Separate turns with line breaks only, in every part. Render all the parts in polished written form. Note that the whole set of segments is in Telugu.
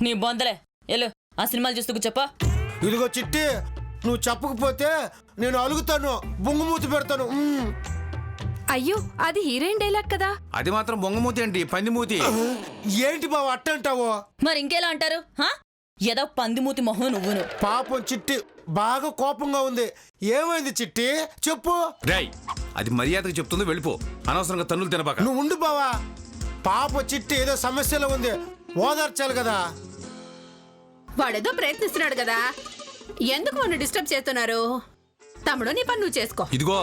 నీ బొందలే ఎల్లు ఆ సినిమాలు చూస్తూ చెప్పా.
ఇదిగో చిట్టి, నువ్వు చెప్పకపోతే నేను అలుగుతాను, బొంగుమూతి పెడతాను.
అయ్యో అది హీరోయిన్ డైలాగ్ కదా.
అది మాత్రం బొంగమూతి ఏంటి, పందిమూతి.
ఏంటి బావ అట్టంటావో?
మరి ఇంకేలా అంటారు? ఏదో పందిమూతి మొహం నువ్వును.
పాపం చిట్టి బాగా కోపంగా ఉంది. ఏమైంది చిట్టి చెప్పు.
రేయ్, అది మర్యాదకు చెప్తుంది, వెళ్ళిపో. అనవసరంగా తన్నులు తినబాక.
నువ్వు ఉండు బావా. పాప చిట్టి ఏదో సమస్యలో ఉంది, ఓదార్చాలి కదా.
వాడేదో ప్రయత్నిస్తున్నాడు కదా, ఎందుకు నన్ను డిస్టర్బ్ చేస్తున్నారు? తమ్ముడు నీ పని నువ్వు చేసుకో.
ఇదిగో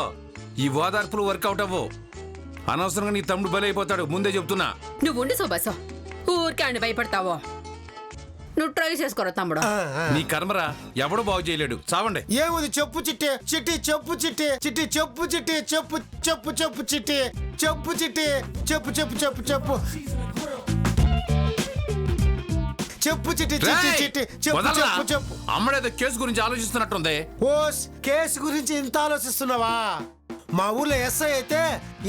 ఈ ఓదార్పులు వర్కౌట్ అవ్వవు. అనవసరంగా నీ తమ్ముడు బలైపోతాడు, ముందే చెప్తున్నా.
నువ్వు ఉండి సుబాసు, ఊరికే అని భయపడతావో. నువ్వు ట్రై చేసుకోరా తమ్ముడు.
నీ కర్మరా, ఎవడో బాగు చేయలేడు, చావండి.
ఏముంది చెప్పు చిట్టి. చిట్టి చెప్పు చిట్టి. చిట్టి చెప్పు చిట్టి. చెప్పు చెప్పు చెప్పు చిట్టి. చెప్పు చిట్టి. చెప్పు చెప్పు చెప్పు చెప్పు చెప్పు చిట్టి. చిట్టి చిట్టి చెప్పు చెప్పు చెప్పు.
అమ్మడేదో కేసు గురించి ఆలోచిస్తున్నట్టుంది.
ఓస్, కేసు గురించి ఇంత ఆలోచిస్తున్నావా? మా ఊర్లో ఎస్ఐ అయితే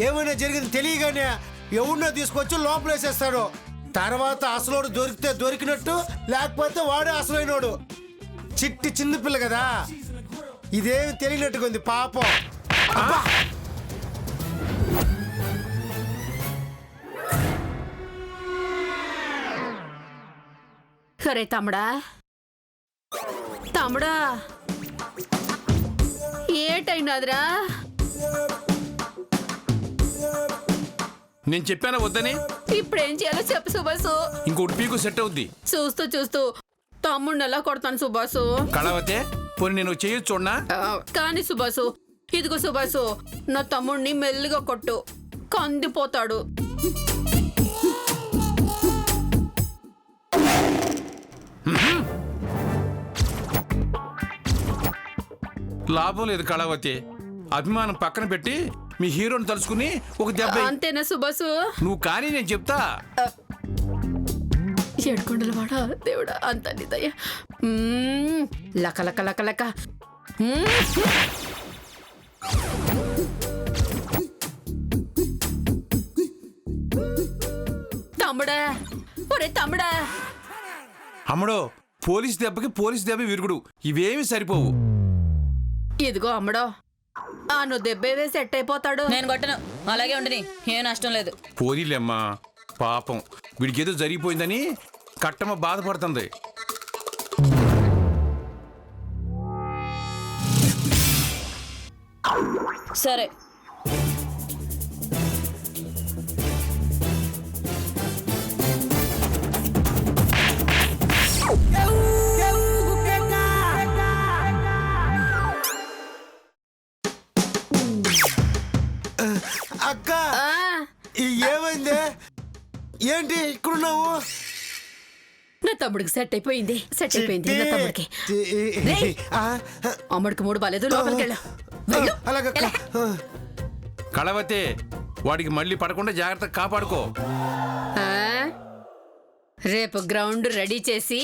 ఏమైనా జరిగింది తెలియగానే ఎవరినో తీసుకొచ్చి లోపలేసేస్తాడు. తర్వాత అసలోడు దొరికితే దొరికినట్టు, లేకపోతే వాడే అసలైనోడు. చిట్టి చిన్నపిల్ల కదా, ఇదేమి తెలియనట్టుగా ఉంది పాపం. అబ్బా!
సరే తమ్ముడా, తమ్ముడా ఏటైనాదిరా?
నేను చెప్పానా వద్దని?
ఇప్పుడేం చేయాలో చెప్పు సుబాసు.
ఇంకోటి పీకు సెట్ అవుద్ది.
చూస్తూ చూస్తూ తమ్ముడిని ఎలా కొడతాను సుబాసు?
కళవతే, పోనీ నేను చేయొచ్చు చూడనా?
కానీ సుబాసు, ఇదిగో సుబాసు, నా తమ్ముడిని మెల్లిగా కొట్టు, కందిపోతాడు.
లాభం లేదు కళావతి. అభిమానం పక్కన పెట్టి మీ హీరోని తలుచుకుని ఒక దెబ్బ.
అంతేనా సుబాసు?
నువ్వు కానీ నేను చెప్తా.
ఏడుకొండల వాడ దేవుడా, అంత నిదయ. లక లక లక లక. తమ్ముడా, ఒరే తమ్ముడా.
అమ్మడో, పోలీస్ దెబ్బకి పోలీస్ దెబ్బ విరుగుడు, ఇవేమి సరిపోవు.
ఇదిగో అమ్మడో, నువ్వు దెబ్బేవే సెట్ అయిపోతాడు.
నేను కొట్టను, అలాగే ఉండని, ఏం నష్టం లేదు.
పోనీలేమ్మా, పాపం వీడికి ఏదో జరిగిపోయిందని కట్టమ్మ బాధపడుతుంది.
సరే,
అక్క, ఏమైంది? ఏంటి ఇక్కడున్నావు?
నా తమ్ముడికి సెట్ అయిపోయింది, సెట్ అయిపోయింది నా తమ్ముడికి. అమ్ముడికి మూడు బాలేదు, లోపలికి వెళ్ళు.
అలాగక్క.
కళవతే, వాడికి మళ్ళీ పడకుండా జాగ్రత్తగా కాపాడుకో.
రేపు గ్రౌండ్ రెడీ చేసి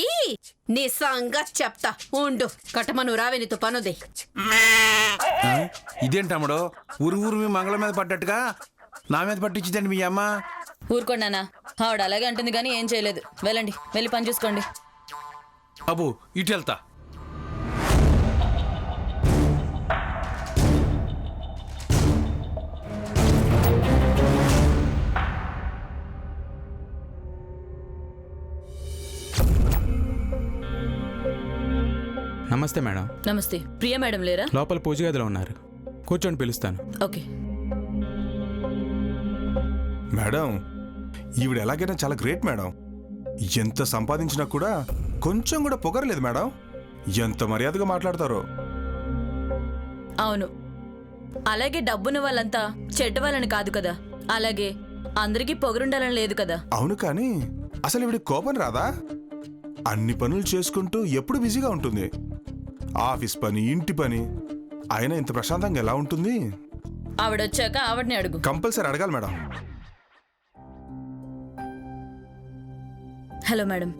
నీ సంగతి చెప్తా ఉండు. కట్టమను రావే, నీతో పనుది.
ఇదేంటమ్మడో, ఊరు ఊరు మీ మంగళం మీద పడ్డట్టుగా నా మీద పట్టించిందండి మీ అమ్మ.
ఊరుకోండి నాన్న, ఆవిడ అలాగే అంటుంది కానీ ఏం చేయలేదు. వెళ్ళండి, వెళ్ళి పని చూసుకోండి.
అబ్బో, ఇటు వెళ్తా.
నమస్తే మేడం.
నమస్తే. ప్రియా మేడం లేరా?
లోపల పూజ గదిలో ఉన్నారు, కూర్చొని పిలుస్తాను.
ఓకే
మేడం, ఈవిడ ఎలాగైనా చాలా గ్రేట్ మేడం. ఎంత సంపాదించినా కూడా కొంచెం కూడా పొగరలేదు మేడం. ఎంత మర్యాదగా మాట్లాడతారో.
అవును, అలాగే డబ్బున్న వాళ్ళంతా చెడ్డ వాళ్ళని కాదు కదా, అలాగే అందరికీ పొగరుండాలని లేదు కదా.
అవును, కానీ అసలు ఈవిడ కోపం రాదా? అన్ని పనులు చేసుకుంటూ ఎప్పుడు బిజీగా ఉంటుంది. ఆఫీస్ పని, ఇంటి పని. అయినా ఇంత ప్రశాంతంగా ఎలా ఉంటుంది?
ఆవిడొచ్చాక ఆవిడని అడుగు.
కంపల్సరీ అడగాలి మేడం.
Hello madam.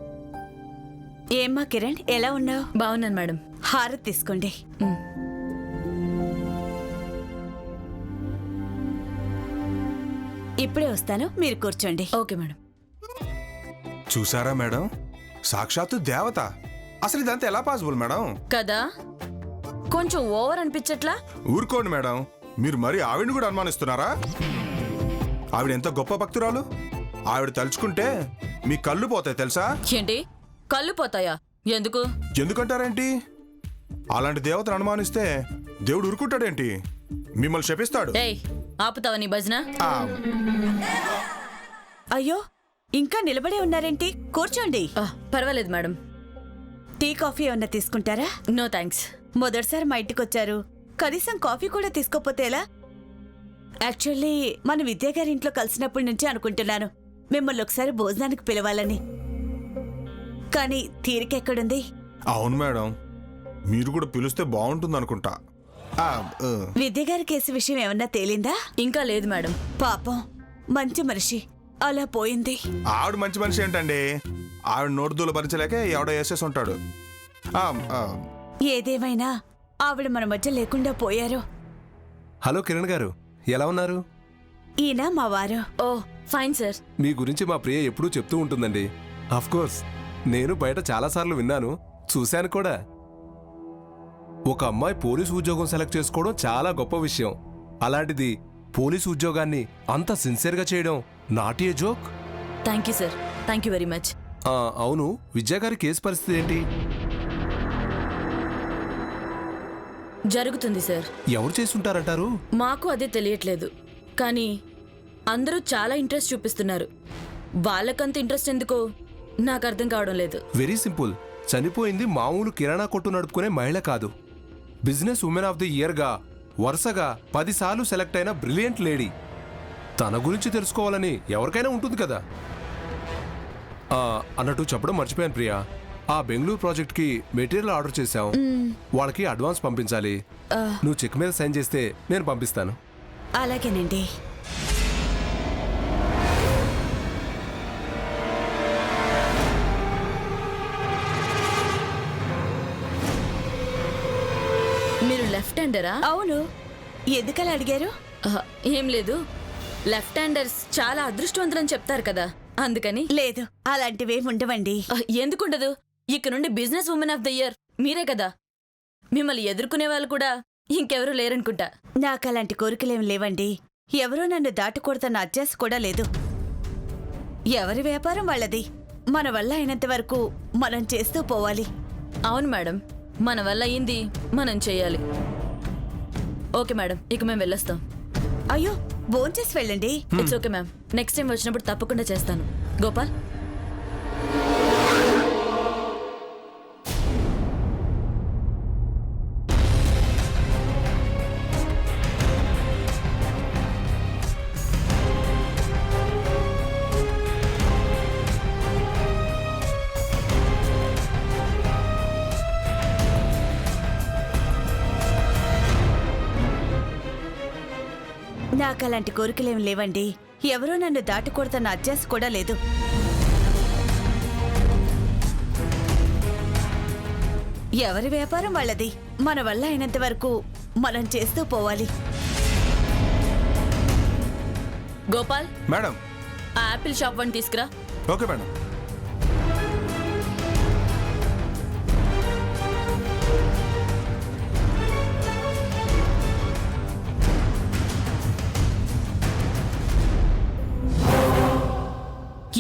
ఏమ్మా కిరణ్, ఎలా ఉన్నావు?
బాగున్నాను మేడం.
హారతి తీసుకోండి. ఇప్పుడే వస్తాను, మీరు కూర్చోండి.
Okay madam.
చూసారా మేడం, సాక్షాత్తు దేవత. అసలు ఇదంతా ఎలా పాసిబుల్ మేడం?
కదా కొంచెం ఓవర్ అనిపించట్లా?
ఊరుకోండి మేడం, మీరు మరి ఆవిడని కూడా అనుమానిస్తున్నారా? ఆవిడ ఎంత గొప్ప భక్తురాలు. ఆవిడ తలుచుకుంటే మీ కళ్ళు పోతాయి తెలుసా?
ఏంటి కళ్ళు పోతాయా? ఎందుకు?
ఎందుకంటారేంటి? అలాంటి దేవతను అనుమానిస్తే దేవుడు ఊరుకుంటాడేంటి? మిమ్మల్ని శపిస్తాడు.
ఏయ్ ఆపుతావా నీ భజన?
ఆ,
అయ్యో ఇంకా నిలబడే ఉన్నారేంటి? కూర్చోండి.
పర్వాలేదు మేడం.
టీ కాఫీ ఏమన్నా తీసుకుంటారా?
No thanks.
మొదటిసారి మా ఇంటికి వచ్చారు, కనీసం కాఫీ కూడా తీసుకోపోతే ఎలా? యాక్చువల్లీ మన విద్యా గారి ఇంట్లో కలిసినప్పటి నుంచి అనుకుంటున్నాను మిమ్మల్ని ఒకసారి భోజనానికి పిలవాలని, కానీ తీరికెక్కడుంది?
అవును మేడం, మీరు కూడా పిలిస్తే బాగుంటుంది అనుకుంటా. ఆ,
విద్యా గారి కేసు విషయం ఏమన్నా తేలిందా?
ఇంకా లేదు మేడం.
పాపం మంచి మనిషి అలా పోయింది.
ఆవిడ మంచి మనిషి ఏంటండి? ఆవిడ నోటు దూల భరించలేక ఎవడో వేసేసి ఉంటాడు. ఆ, ఆ,
ఏదేమైనా ఆవిడ మన మధ్య లేకుండా పోయారు.
హలో కిరణ్ గారు, ఎలా ఉన్నారు?
ఈయన మా వారు.
ఓ ఫైన్ సార్.
మీ గురించి మా ప్రియ ఎప్పుడూ చెప్తూ ఉంటుందండి. కోర్స్ నేను బయట చాలాసార్లు విన్నాను, చూశాను కూడా. ఒక అమ్మాయి పోలీసు ఉద్యోగం సెలెక్ట్ చేసుకోవడం చాలా గొప్ప విషయం. అలాంటిది పోలీసు ఉద్యోగాన్ని అంత సిన్సియర్గా చేయడం not a joke.
Thank you sir, thank you very much.
అవును, విద్యా గారి కేసు పరిస్థితి ఏంటి?
జరుగుతుంది సార్.
ఎవరు చేసుంటారంటారు?
మాకు అదే తెలియట్లేదు, కానీ అందరూ చాలా ఇంట్రెస్ట్ చూపిస్తున్నారు. వాళ్ళకంత ఇంట్రెస్ట్ ఎందుకో నాకు అర్థం కావడం లేదు.
Very simple. చనిపోయింది మామూలు కిరాణా కొట్టు నడుపుకునే మహిళ కాదు, బిజినెస్ ఉమెన్ ఆఫ్ ది ఇయర్గా వరుసగా 10 సార్లు సెలెక్ట్ అయిన బ్రిలియంట్ లేడీ. తన గురించి తెలుసుకోవాలని ఎవరికైనా ఉంటుంది కదా. అన్నట్టు చెప్పడం మర్చిపోయాను ప్రియా, ఆ బెంగళూరు ప్రాజెక్ట్కి మెటీరియల్ ఆర్డర్ చేశాం. వాళ్ళకి అడ్వాన్స్ పంపించాలి. నువ్వు చెక్ మీద సైన్ చేస్తే నేను పంపిస్తాను.
అలాగేనండి.
మీరు లెఫ్ట్ హ్యాండరా?
అవును, ఎందుకలా అడిగారు?
ఏం లేదు, లెఫ్ట్ హ్యాండర్స్ చాలా అదృష్టవంతులని చెప్తారు కదా, అందుకని.
లేదు, అలాంటివేం ఉండవండి.
ఎందుకుండదు? ఇక నుండి business women of the year మీరే కదా. మిమ్మల్ని ఎదుర్కొనే వాళ్ళు కూడా ఇంకెవరూ లేరనుకుంటా.
నాకు అలాంటి కోరికలేం లేవండి. ఎవరూ నన్ను దాటకూడదన్న అత్యాశ కూడా లేదు. ఎవరి వ్యాపారం వాళ్ళది. మన వల్ల అయినంత వరకు మనం చేస్తూ పోవాలి.
అవును మేడం, మన వల్ల అయింది మనం చెయ్యాలి. ఓకే మేడం, ఇక మేము వెళ్ళొస్తాం.
అయ్యో, భోంచేసి వెళ్ళండి.
It's okay ma'am, next time వచ్చినప్పుడు తప్పకుండా చేస్తాను. గోపాల్,
నాకు అలాంటి కోరికలేం లేవండి. ఎవరూ నన్ను దాటకూడదన్న అత్యాశ కూడా లేదు. ఎవరి వ్యాపారం వాళ్ళది. మన వల్ల అయినంత వరకు మనం చేస్తూ పోవాలి.
గోపాల్,
మేడం.
ఆ యాపిల్ షాప్ వన్ తీసుకురా.
Okay madam.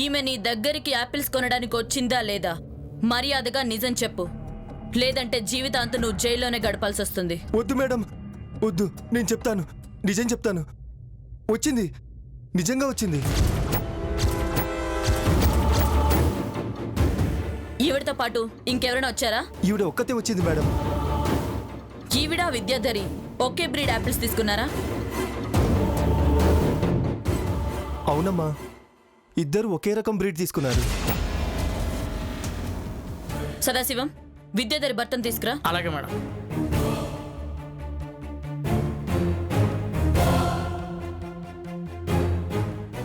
ఈమె నీ దగ్గరికి యాపిల్స్ కొనడానికి వచ్చిందా లేదా? మర్యాదగా నిజం చెప్పు, లేదంటే జీవితాంతం నువ్వు జైల్లోనే గడపాల్సి వస్తుంది.
వద్దు మేడం, వద్దు, నేను చెప్తాను, నిజం చెప్తాను. వచ్చింది, నిజంగా వచ్చింది.
ఈవిడతో పాటు ఇంకెవరైనా వచ్చారా?
ఈవిడ ఒక్కతే వచ్చింది మేడం.
ఈవిడ విద్యాధరి ఒకే బ్రీడ్ యాపిల్స్ తీసుకున్నారా?
అవునమ్మా, ఇద్దరు ఒకే రకం బ్రీడ్ తీసుకున్నారు.
సదాశివం, విద్యాధరి భర్తను తీసుకురా.
అలాగే మేడం.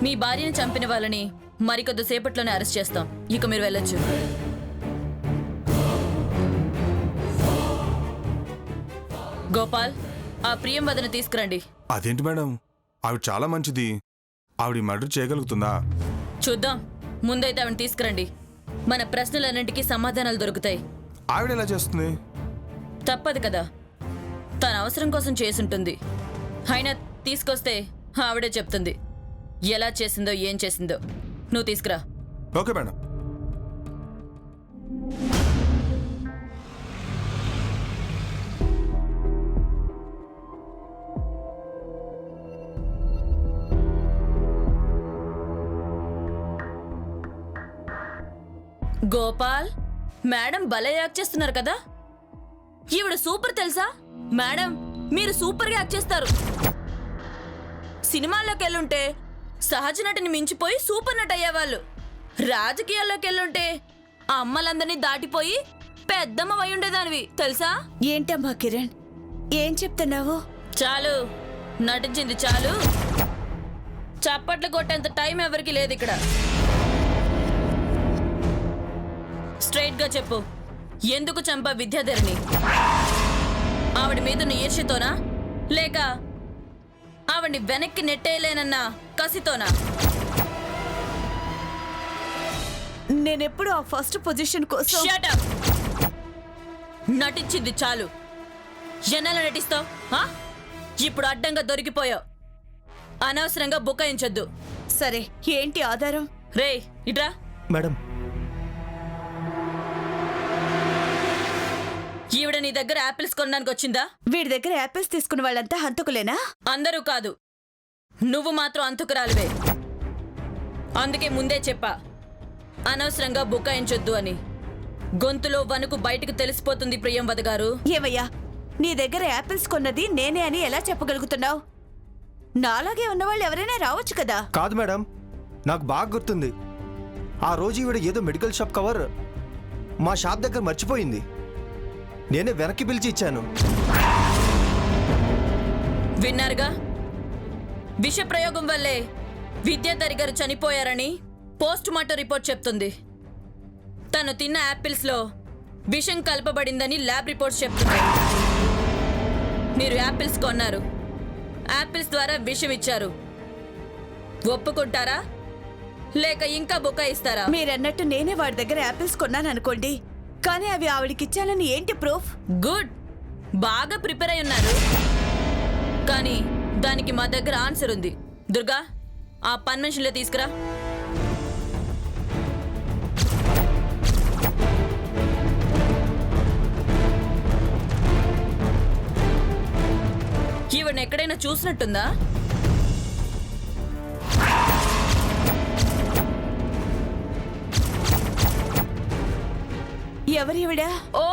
మీ భార్యను చంపిన వాళ్ళని మరికొద్దిసేపట్లోనే అరెస్ట్ చేస్తాం. ఇక మీరు వెళ్ళొచ్చు. గోపాల్, ఆ ప్రియం వదన తీసుకురండి.
అదేంటి మేడం, ఆవిడ చాలా మంచిది. ఆవిడ మర్డర్ చేయగలుగుతుందా?
చూద్దాం, ముందైతే ఆవిడ తీసుకురండి. మన ప్రశ్నలన్నింటికీ సమాధానాలు దొరుకుతాయి.
ఆవిడ ఎలా చేస్తుంది?
తప్పదు కదా, తన అవసరం కోసం చేసుంటుంది. అయినా తీసుకొస్తే ఆవిడే చెప్తుంది ఎలా చేసిందో ఏం చేసిందో. నువ్వు తీసుకురా.
Okay madam.
గోపాల్, మేడం భలే యాక్ట్ చేస్తున్నారు కదా. ఈవిడ సూపర్ తెలుసా? మేడం మీరు సూపర్గా యాక్ట్ చేస్తారు. సినిమాల్లోకి వెళ్ళుంటే సహజ నటిని మించిపోయి సూపర్ నటి అయ్యేవాళ్ళు. రాజకీయాల్లోకి వెళ్ళుంటే ఆ అమ్మలందరినీ దాటిపోయి పెద్దమ్మ అయి ఉండేదానివి తెలుసా?
ఏంటమ్మా కిరణ్, ఏం చెప్తున్నావు?
చాలు, నటించింది చాలు. చప్పట్లు కొట్టేంత టైం ఎవరికి లేదు ఇక్కడ. స్ట్రైట్ గా చెప్పు, ఎందుకు చంపా విద్యాధరిని? ఆవిడ మీదున్న ఈర్ష్యతోనా, లేక ఆవిడ్ని వెనక్కి నెట్టేయలేనన్న కసితోనా?
నేనెప్పుడు ఆ ఫస్ట్ పొజిషన్ కోసం
Shut up! నటించింది చాలు. ఎన్నాళ్ళు నటిస్తావు? ఇప్పుడు అడ్డంగా దొరికిపోయావు. అనవసరంగా బుకాయించొద్దు.
సరే, ఏంటి ఆధారం?
రే ఇట్రా.
మేడం,
ఈవిడ నీ దగ్గర యాపిల్స్ కొనడానికి వచ్చిందా?
వీడి దగ్గర యాపిల్స్ తీసుకున్న వాళ్ళంతా హంతకులేనా?
అందరూ కాదు, నువ్వు మాత్రం అంతుకురాలివే. అందుకే ముందే చెప్పా, అనవసరంగా బుకాయించొద్దు అని. గొంతులో వణుకు బయటకు తెలిసిపోతుంది ప్రియంవద గారు.
ఏమయ్యా, నీ దగ్గర యాపిల్స్ కొన్నది నేనే అని ఎలా చెప్పగలుగుతున్నావు? నాలాగే ఉన్నవాళ్ళు ఎవరైనా రావచ్చు కదా.
కాదు మేడం, నాకు బాగా గుర్తుంది. ఆ రోజు ఈవిడ ఏదో మెడికల్ షాప్ కవర్ మా షాప్ దగ్గర మర్చిపోయింది. నేనే వెనక్కి పిలిచి ఇచ్చాను.
విన్నారుగా, విష ప్రయోగం వల్లే విద్యాధరి గారు చనిపోయారని పోస్ట్ మార్టం రిపోర్ట్ చెప్తుంది. తను తిన్న యాపిల్స్ లో విషం కలపబడిందని ల్యాబ్ రిపోర్ట్స్ చెప్తున్నాయి. మీరు యాపిల్స్ కొన్నారు, యాపిల్స్ ద్వారా విషం ఇచ్చారు. ఒప్పుకుంటారా లేక ఇంకా బుకాయిస్తారా?
మీరన్నట్టు నేనే వాడి దగ్గర యాపిల్స్ కొన్నాను అనుకోండి, కానీ అవి ఆవిడకిచ్చానని ఏంటి ప్రూఫ్?
గుడ్, బాగా ప్రిపేర్ అయి ఉన్నారు. కానీ దానికి మా దగ్గర ఆన్సర్ ఉంది. దుర్గా, ఆ పని మనుషులే తీసుకురా. ఈవిడని ఎక్కడైనా చూసినట్టుందా?
ఎవరివిడా?
ఓ,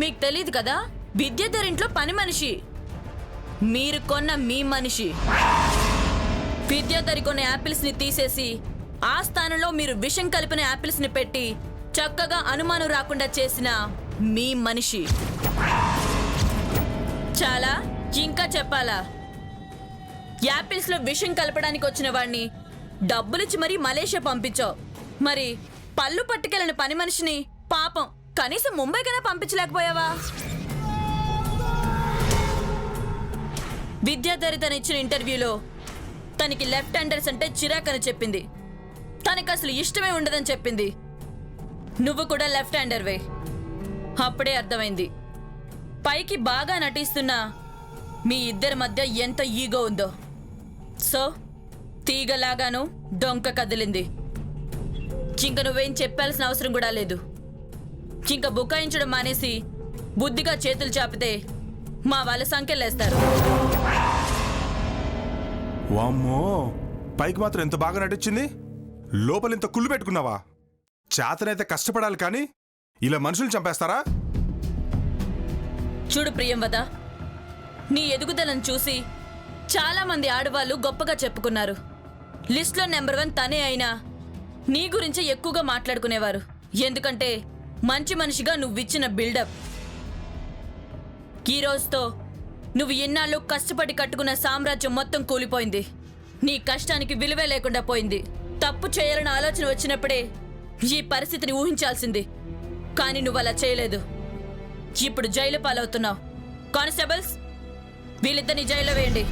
మీకు తెలీదు కదా, విద్యాధర్ ఇంట్లో పని మనిషి. మీరు కొన్న మీ మనిషి. విద్యాధరి కొన్న యాపిల్స్ ని తీసేసి ఆ స్థానంలో మీరు విషం కలిపిన యాపిల్స్ ని పెట్టి చక్కగా అనుమానం రాకుండా చేసిన మీ మనిషి. చాలా ఇంకా చెప్పాలా? యాపిల్స్ లో విషం కలపడానికి వచ్చిన వాడిని డబ్బులిచ్చి మరీ మలేషియా పంపించావు. మరి పళ్ళు పట్టుకెళ్ళిన పని మనిషిని పాపం కనీసం ముంబైకైనా పంపించలేకపోయావా? విద్యాధరి తను ఇచ్చిన ఇంటర్వ్యూలో తనకి లెఫ్ట్ హ్యాండర్స్ అంటే చిరాకని చెప్పింది. తనకు అసలు ఇష్టమే ఉండదని చెప్పింది. నువ్వు కూడా లెఫ్ట్ హ్యాండర్వే. అప్పుడే అర్థమైంది పైకి బాగా నటిస్తున్నా మీ ఇద్దరి మధ్య ఎంత ఈగో ఉందో. సో తీగలాగాను డొంక కదిలింది. ఇంక నువ్వేం చెప్పాల్సిన అవసరం కూడా లేదు. ఇంక బుకాయించడం మానేసి బుద్ధిగా చేతులు చాపితే మా వాళ్ళ సంఖ్యలేస్తారు.
వామ్మో, పైకి మాత్రం ఎంత బాగా నటించింది, లోపల ఇంత కుళ్ళు పెట్టుకున్నావా? చేతనైతే కష్టపడాలి కానీ ఇలా మనుషులు చంపేస్తారా?
చూడు ప్రియంవద, నీ ఎదుగుదలను చూసి చాలా మంది ఆడవాళ్ళు గొప్పగా చెప్పుకున్నారు. లిస్ట్లో నెంబర్ 1 తనే అయినా నీ గురించి ఎక్కువగా మాట్లాడుకునేవారు. ఎందుకంటే మంచి మనిషిగా నువ్విచ్చిన బిల్డప్. ఈ రోజుతో నువ్వు ఎన్నాళ్ళు కష్టపడి కట్టుకున్న సామ్రాజ్యం మొత్తం కూలిపోయింది. నీ కష్టానికి విలువే లేకుండా పోయింది. తప్పు చేయాలన్న ఆలోచన వచ్చినప్పుడే ఈ పరిస్థితిని ఊహించాల్సింది. కానీ నువ్వు అలా చేయలేదు. ఇప్పుడు జైలు పాలవుతున్నావు. కానిస్టేబుల్స్, వీళ్ళిద్దరిని జైల్లో వేయండి.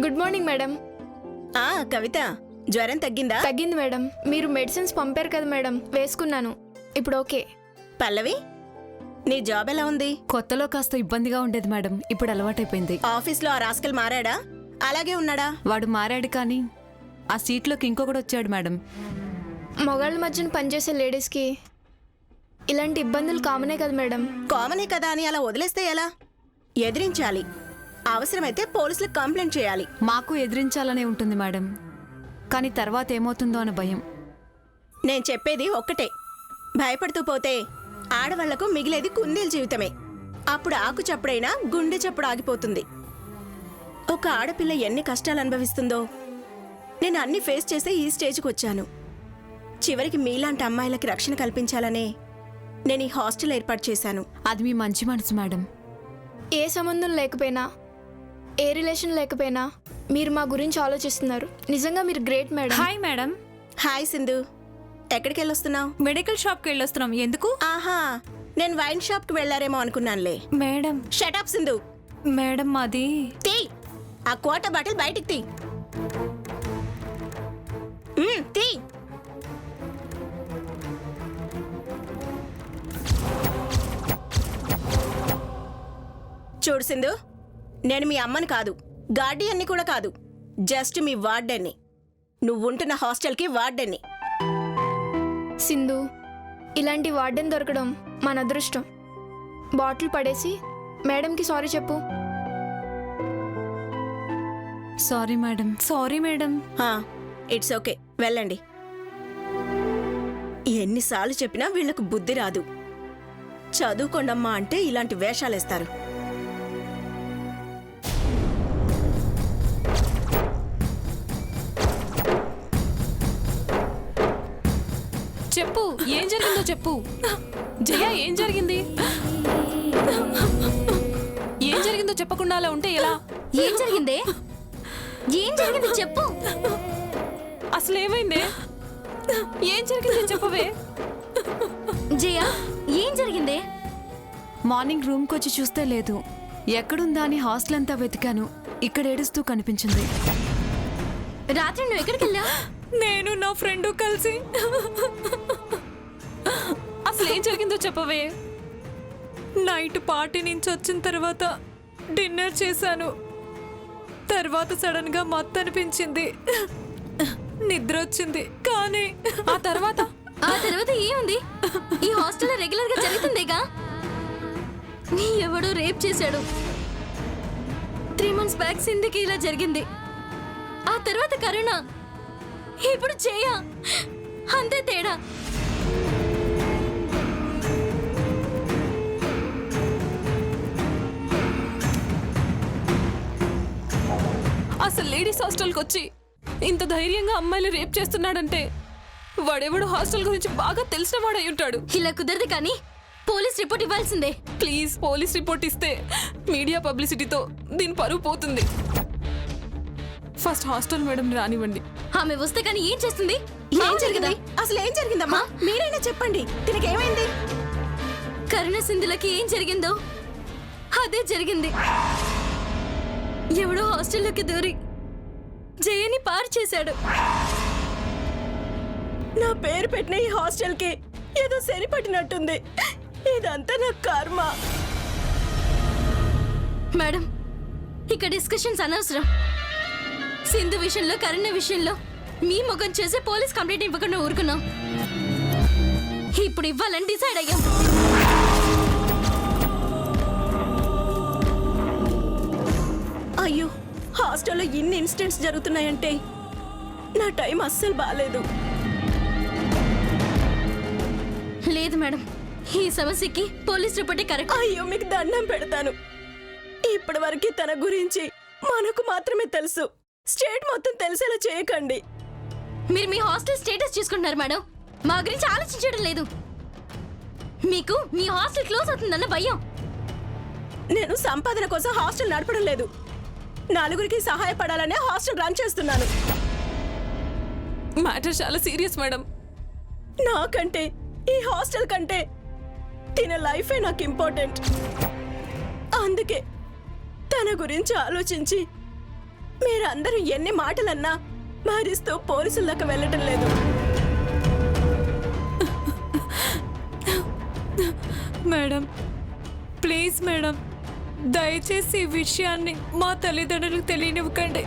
Good morning madam.
కవిత, జ్వరం తగ్గిందా?
తగ్గింది మేడం. మీరు మెడిసిన్స్ పంపారు కదా మేడం, వేసుకున్నాను. ఇప్పుడు ఓకే.
పల్లవి, నీ జాబ్ ఎలా ఉంది?
కొత్తలో కాస్త ఇబ్బందిగా ఉండేది మేడం, ఇప్పుడు అలవాటైపోయింది.
ఆఫీస్లో ఆ రాస్కల్ మారాడా? అలాగే ఉన్నాడా?
వాడు మారాడు కానీ ఆ సీట్లోకి ఇంకొకడు వచ్చాడు మేడం.
మగాళ్ళ మధ్యన పనిచేసే లేడీస్కి ఇలాంటి ఇబ్బందులు కామనే కదా మేడం.
కామనే కదా అని అలా వదిలేస్తే ఎలా? ఎదిరించాలి. అవసరమైతే పోలీసులకు కంప్లైంట్ చేయాలి.
మాకు ఎదిరించాలనే ఉంటుంది మేడం, కానీ తర్వాత ఏమవుతుందో అన్న భయం.
నేను చెప్పేది ఒక్కటే, భయపడుతూ పోతే ఆడవాళ్లకు మిగిలేది కుందేలు జీవితమే. అప్పుడు ఆకు చప్పుడైనా గుండె చప్పుడు ఆగిపోతుంది. ఒక ఆడపిల్ల ఎన్ని కష్టాలు అనుభవిస్తుందో నేను అన్ని ఫేస్ చేసే ఈ స్టేజ్కి వచ్చాను. చివరికి మీలాంటి అమ్మాయిలకి రక్షణ కల్పించాలనే నేను ఈ హాస్టల్ ఏర్పాటు చేశాను.
అది మీ మంచి మనసు మేడం.
ఏ సంబంధం లేకపోయినా, ఏ రిలేషన్ లేకపోయినా మీరు మా గురించి ఆలోచిస్తున్నారు. నిజంగా మీరు great madam.
Hi madam.
Hi Sindhu, ఎక్కడికి వెళ్ళొస్తున్నావు?
మెడికల్ షాప్కి వెళ్ళొస్తున్నాం. ఎందుకు?
ఆహా, నేను వైన్ షాప్కి వెళ్ళారేమో అనుకున్నానులే.
మేడం.
షటప్ సింధు.
మేడం మాది.
తీ ఆ క్వార్టర్ బాటిల్ బయటికి తీ. తీ. చూడు సింధు, నేను మీ అమ్మని కాదు, గార్డియన్ని కూడా కాదు, జస్ట్ మీ వార్డెన్ని. నువ్వుంటున్న హాస్టల్కి వార్డెన్ని.
సింధు, ఇలాంటి వార్డెన్ దొరకడం మన అదృష్టం. బాటిల్ పడేసి మేడంకి సారీ చెప్పు.
Sorry madam. Sorry madam.
It's okay, వెళ్ళండి. ఎన్నిసార్లు చెప్పినా వీళ్లకు బుద్ధి రాదు. చదువుకోండమ్మా అంటే ఇలాంటి వేషాలేస్తారు.
చెప్పు, ఏం జరిగిందో చెప్పు. జయ, ఏం జరిగింది? ఏం జరిగిందో చెప్పకుండా అలా ఉంటే ఎలా?
ఏం జరిగిందే? ఏం జరిగింది చెప్పు.
అసలు ఏమైందే? ఏం జరిగింది చెప్పవే.
జయ, ఏం జరిగిందే?
మార్నింగ్ రూమ్కి వచ్చి చూస్తే లేదు. ఎక్కడుందా అని హాస్టల్ అంతా వెతికాను. ఇక్కడ ఏడుస్తూ కనిపించింది.
రాత్రి నువ్వు ఎక్కడికి వెళ్ళావు?
నేను నా ఫ్రెండ్ కలిసి. అసలు ఏం జరిగిందో చెప్పవే. నైట్ పార్టీ నుంచి వచ్చిన తర్వాత డిన్నర్ చేశాను. తర్వాత సడన్ గా మత్తు అనిపించింది, నిద్ర వచ్చింది. కానీ ఆ తర్వాత
ఏముంది? ఈ హాస్టల్లో రెగ్యులర్ గా జరుగుతుందేగా. నీ ఎవడో రేప్ చేశాడు. 3 months బ్యాక్ సింధికి ఇలా జరిగింది. ఆ తర్వాత కరుణ, ఇప్పుడు చేయ. అంతే తేడా.
అసలు లేడీస్ హాస్టల్కి వచ్చి ఇంత ధైర్యంగా అమ్మాయిలు రేప్ చేస్తున్నాడంటే వాడెవడు హాస్టల్ గురించి బాగా తెలిసిన వాడై ఉంటాడు.
ఇలా కుదరదు కానీ పోలీస్ రిపోర్ట్ ఇవ్వాల్సిందే.
ప్లీజ్, పోలీస్ రిపోర్ట్ ఇస్తే మీడియా పబ్లిసిటీతో దీని పరువు పోతుంది. ఫస్ట్ హాస్టల్ మేడం రానివ్వండి.
ఆమె వస్తే కానీ ఏం చేస్తుంది?
ఏం జరిగింది? అసలు ఏం జరిగిందమ్మా? మీరైనా చెప్పండి, దీనికి ఏమైంది?
కరుణ సింధులకి ఏం జరిగిందో అదే జరిగింది. ఎవడో హాస్టల్లోకి దూరి జయని పారు చేశాడు.
నా పేరు పెట్టిన ఈ హాస్టల్కి ఏదో సరిపడినట్టుంది. ఇదంతా నా కర్మ.
మేడం, ఇక్కడ డిస్కషన్స్ అనవసరం. సింధు విషయంలో, కరుణ విషయంలో మీ ముఖం చేసి పోలీస్ కంప్లైంట్ ఇవ్వకుండా ఊరుకున్నాం. ఇప్పుడు ఇవ్వాలని డిసైడ్ అయ్యాం.
అయ్యో, హాస్టల్లో ఇన్ని ఇన్సిడెంట్స్ జరుగుతున్నాయంటే నా టైం అస్సలు బాలేదు.
లేదు మేడం, ఈ సమస్యకి పోలీస్ రిపోర్టే కరెక్ట్.
అయ్యో, మీకు దండం పెడతాను. ఇప్పటి వరకు తన గురించి మనకు మాత్రమే తెలుసు. స్టేట్ మొత్తం తెలిసేలా చేయకండి.
మీరు మీ హాస్టల్ స్టేటస్ చూసుకుంటున్నారు మేడం, మా గురించి ఆలోచించడం లేదు. మీకు మీ హాస్టల్ క్లోజ్ అవుతుందన్న భయం.
నేను సంపాదన కోసం హాస్టల్ నడపడం లేదు. నలుగురికి సహాయపడాలనే హాస్టల్ రన్ చేస్తున్నాను.
మ్యాటర్ చాలా సీరియస్ మేడం.
నాకంటే, ఈ హాస్టల్ కంటే తిన లైఫే నాకు ఇంపార్టెంట్. అందుకే తన గురించి ఆలోచించి మీరందరూ ఎన్ని మాటలన్నా భరిస్తూ పోలీసుల్లోకి వెళ్ళటం లేదు.
మేడం, ప్లీజ్ మేడం, దయచేసి ఈ విషయాన్ని మా తల్లిదండ్రులకు తెలియనివ్వకండి.